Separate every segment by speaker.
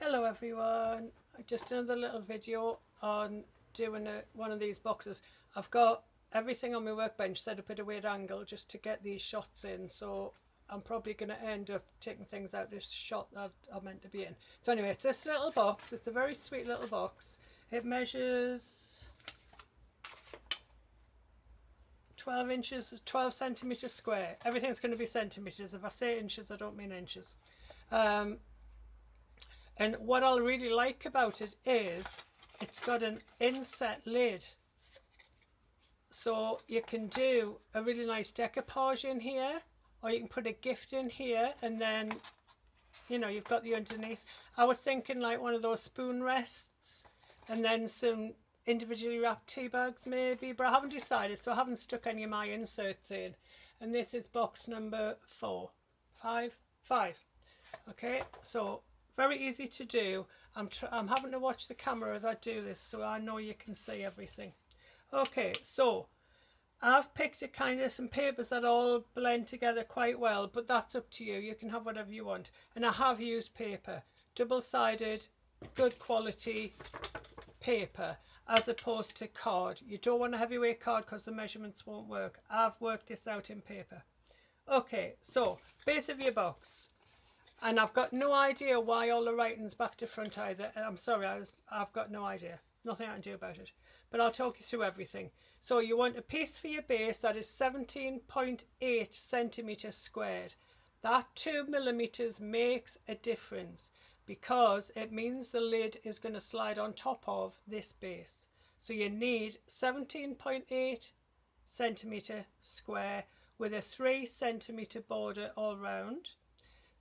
Speaker 1: Hello everyone, just another little video on doing one of these boxes. I've got everything on my workbench set up at a weird angle just to get these shots in, so I'm probably going to end up taking things out of this shot that I'm meant to be in. So anyway, it's this little box. It's a very sweet little box. It measures 12 inches, 12 centimetres square. Everything's going to be centimetres. If I say inches, I don't mean inches. And what I really like about it is it's got an inset lid. So you can do a really nice decoupage in here, or you can put a gift in here, and then, you know, you've got the underneath. I was thinking like one of those spoon rests, and then some individually wrapped tea bags maybe, but I haven't decided, so I haven't stuck any of my inserts in. And this is box number 5. Okay, so very easy to do. I'm having to watch the camera as I do this so I know you can see everything. Okay, so I've picked a kind of some papers that all blend together quite well, but that's up to you. You can have whatever you want. And I have used paper, double-sided, good quality paper, as opposed to card. You don't want a heavyweight card because the measurements won't work. I've worked this out in paper. Okay, so base of your box. And I've got no idea why all the writing's back to front either. I'm sorry, I've got no idea. Nothing I can do about it. But I'll talk you through everything. So you want a piece for your base that is 17.8 centimetres squared. That 2 millimetres makes a difference because it means the lid is going to slide on top of this base. So you need 17.8 centimetre square with a 3 centimetre border all round.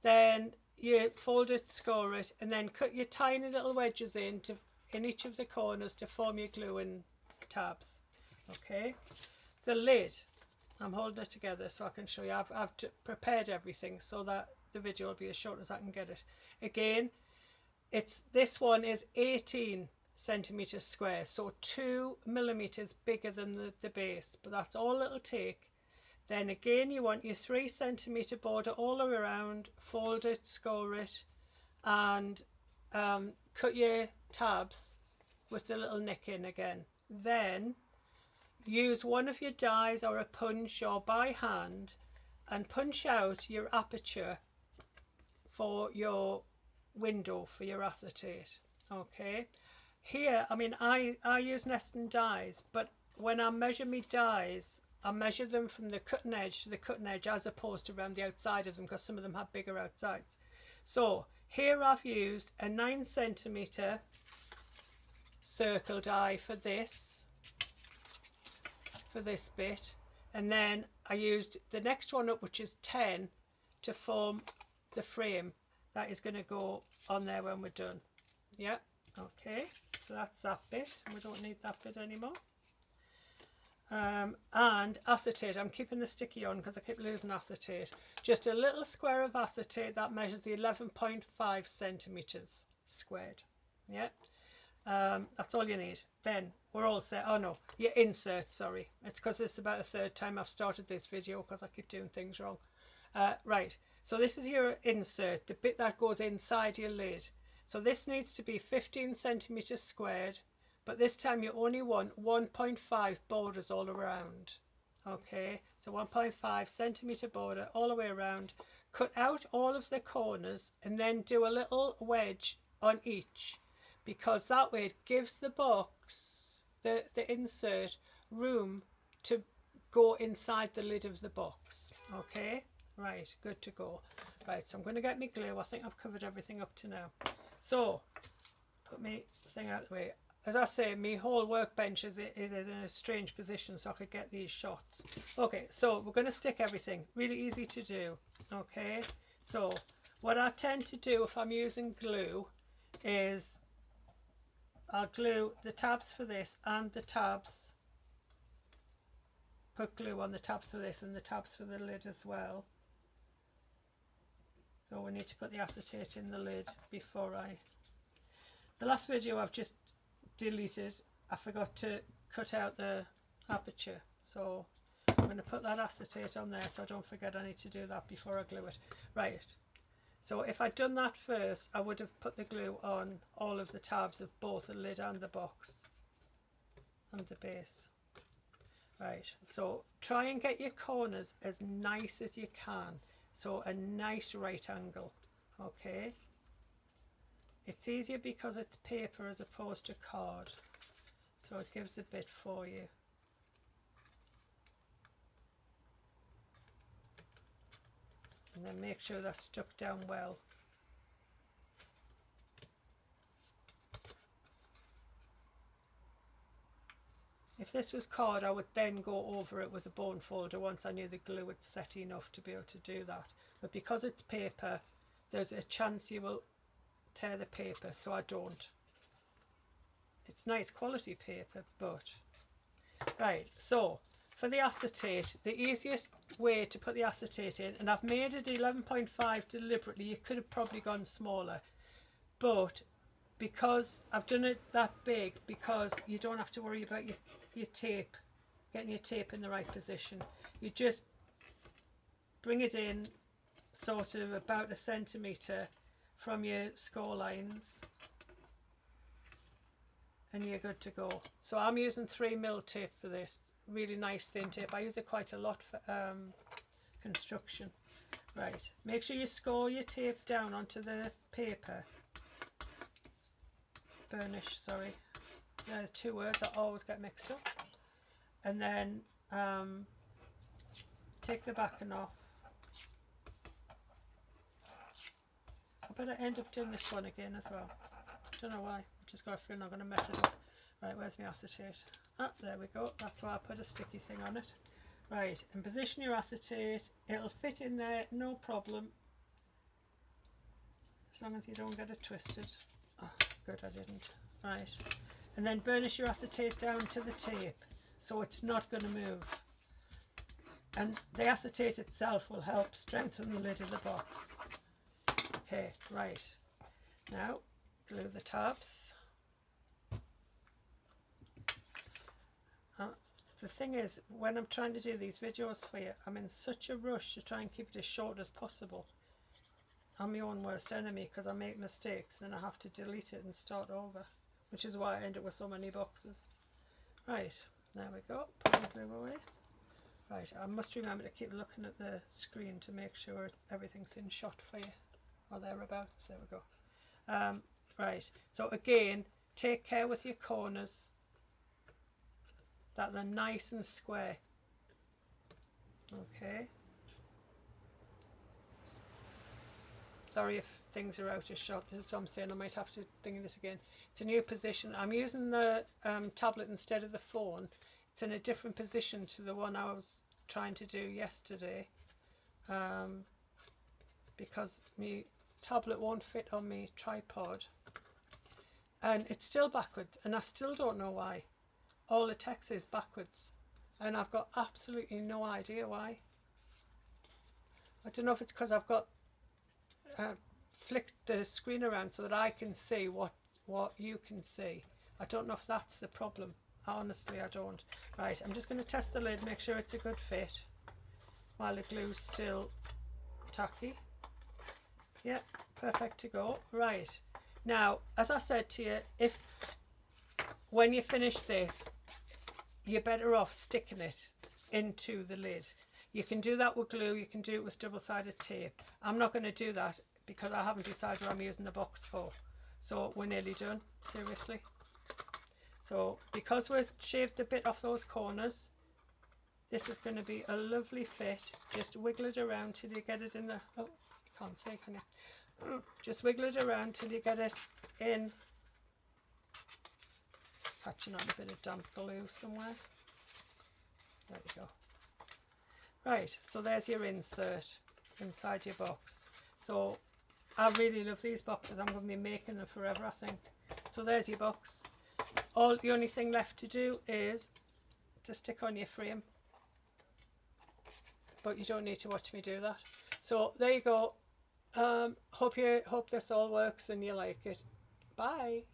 Speaker 1: Then you fold it, score it, and then cut your tiny little wedges in each of the corners to form your glue and tabs. Okay, the lid, I'm holding it together so I can show you. I've prepared everything so that the video will be as short as I can get it. Again, this one is 18 centimetres square, so 2 millimetres bigger than the base, but that's all it'll take. Then again, you want your 3 centimetre border all the way around, fold it, score it, and cut your tabs with the little nick in again. Then use one of your dies or a punch or by hand and punch out your aperture for your window for your acetate. Okay, here, I mean, I use nesting dies, but when I measure my dies, I measure them from the cutting edge to the cutting edge as opposed to around the outside of them because some of them have bigger outsides. So here I've used a 9 centimetre circle die for this bit, and then I used the next one up, which is 10, to form the frame that is going to go on there when we're done. Yeah, okay, so that's that bit, and we don't need that bit anymore. And acetate, I'm keeping the sticky on because I keep losing acetate. Just a little square of acetate that measures the 11.5 centimetres squared. Yeah, that's all you need. Then we're all set. Oh no, your insert, sorry. It's because this is about the third time I've started this video because I keep doing things wrong. Right, so this is your insert, the bit that goes inside your lid. So this needs to be 15 centimetres squared, but this time you only want 1.5 borders all around. Okay, so 1.5 centimetre border all the way around. Cut out all of the corners and then do a little wedge on each, because that way it gives the box, the insert, room to go inside the lid of the box. Okay, right, good to go. Right, so I'm going to get my glue. I think I've covered everything up to now. So, put my thing out of the way. As I say, my whole workbench is in a strange position so I could get these shots. Okay, so we're going to stick everything. Really easy to do. Okay, so what I tend to do if I'm using glue is I'll glue the tabs for this and the tabs. Put glue on the tabs for this and the tabs for the lid as well. So we need to put the acetate in the lid before the last video I've just deleted, I forgot to cut out the aperture, so I'm going to put that acetate on there so I don't forget I need to do that before I glue it. Right, So if I'd done that first, I would have put the glue on all of the tabs of both the lid and the box and the base. Right, so try and get your corners as nice as you can. So a nice right angle, okay? It's easier because it's paper as opposed to card, so it gives a bit for you. And then make sure that's stuck down well. If this was card, I would then go over it with a bone folder once I knew the glue had set enough to be able to do that. But because it's paper, there's a chance you will tear the paper, so I don't. It's nice quality paper, but... Right, so for the acetate, the easiest way to put the acetate in, and I've made it 11.5 deliberately, you could have probably gone smaller, but because I've done it that big, because you don't have to worry about your tape, getting your tape in the right position. You just bring it in sort of about 1 centimetre from your score lines and you're good to go. So I'm using 3mm tape for this, really nice thin tape. I use it quite a lot for construction. Right, make sure you score your tape down onto the paper. Burnish, sorry. There are 2 words that always get mixed up. And then take the backing off. I better end up doing this one again as well. Don't know why. I just got a feeling I'm going to mess it up. Right, where's my acetate? Ah, there we go. That's why I put a sticky thing on it. Right, and position your acetate. It'll fit in there, no problem. As long as you don't get it twisted. Oh, good, I didn't. Right, and then burnish your acetate down to the tape so it's not going to move. And the acetate itself will help strengthen the lid of the box. Okay, right. Now, glue the tabs. The thing is, when I'm trying to do these videos for you, I'm in such a rush to try and keep it as short as possible. I'm my own worst enemy because I make mistakes, then I have to delete it and start over, which is why I end up with so many boxes. Right, there we go, put the glue away. Right, I must remember to keep looking at the screen to make sure everything's in shot for you, or thereabouts. There we go. Right, so again, take care with your corners that they're nice and square. Okay. Sorry if things are out of shot. This is what I'm saying. I might have to think of this again. It's a new position. I'm using the tablet instead of the phone. It's in a different position to the one I was trying to do yesterday, because my tablet won't fit on my tripod, and it's still backwards, and I still don't know why. All the text is backwards, and I've got absolutely no idea why. I don't know if it's because I've got flicked the screen around so that I can see what you can see. I don't know if that's the problem. Honestly, I don't. Right, I'm just going to test the lid, make sure it's a good fit while the glue's still tacky. Yeah, perfect to go. Right, now, as I said to you, if when you finish this, you're better off sticking it into the lid. You can do that with glue, you can do it with double-sided tape. I'm not going to do that because I haven't decided what I'm using the box for. So we're nearly done, seriously. So because we've shaved a bit off those corners, this is going to be a lovely fit. Just wiggle it around till you get it in the... Oh, you can't see, can you? Just wiggle it around till you get it in. Catching on a bit of damp glue somewhere. There you go. Right, so there's your insert inside your box. So I really love these boxes. I'm going to be making them forever, I think. So there's your box. The only thing left to do is to stick on your frame. But you don't need to watch me do that. So there you go. Hope this all works and you like it. Bye.